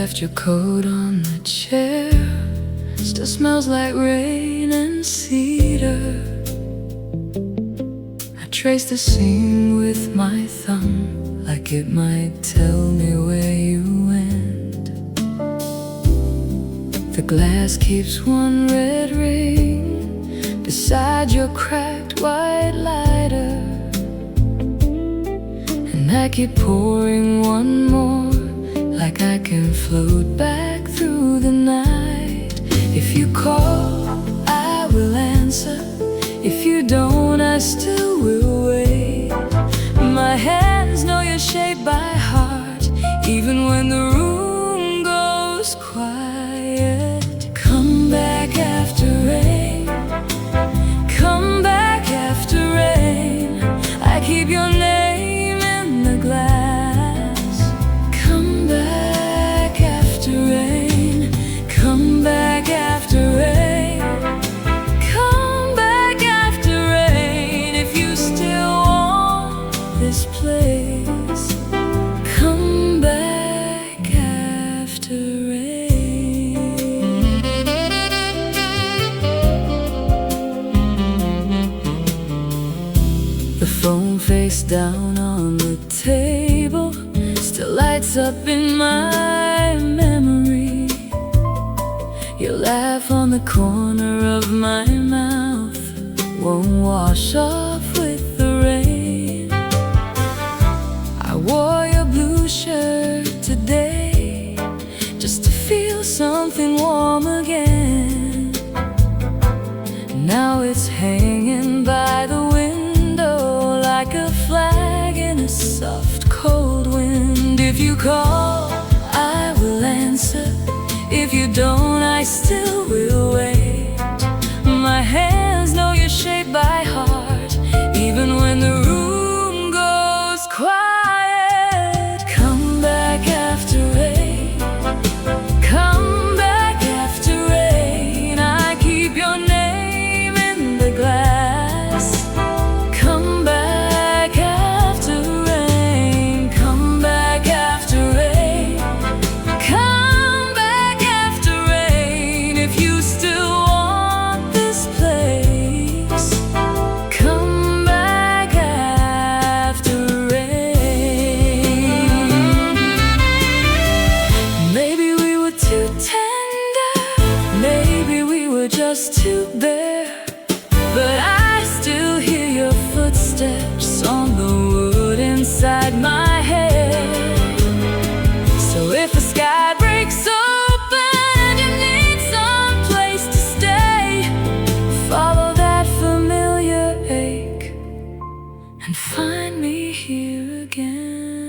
left your coat on the chair. Still smells like rain and cedar. I trace the seam with my thumb, like it might tell me where you went. The glass keeps one red ring beside your cracked white lighter, and I keep pouring one more, like I can float back through the night. If you call, I will answer. If you don't, I still will wait. My hands know your shape by heart, even when the room goes quiet. Come back after rain, come back after rain. I keep your name in the glass. Come back after rain, come back after rain, come back after rain. If you still want this place, come back after rain. The phone face down on the table still lights up in my memory. Your laugh on the corner of my mouth won't wash off with the rain. I wore your blue shirt today just to feel something warm again. Now it's hanging by the window like a flag in a soft cold wind. If you call, I will answer. If you don't, I still will wait. My hands know your shape by heart, even when the room goes quiet. Come back after rain, come back after rain. I keep your name in the glass. Come back after rain, come back after rain, come back after rain. If you still want this place, come back after rain. Maybe we were too tender, maybe we were just too bare, but I still hear your footsteps on the wood inside my head. So if the sky breaks open and you need some place to stay, follow that familiar ache and find me here again.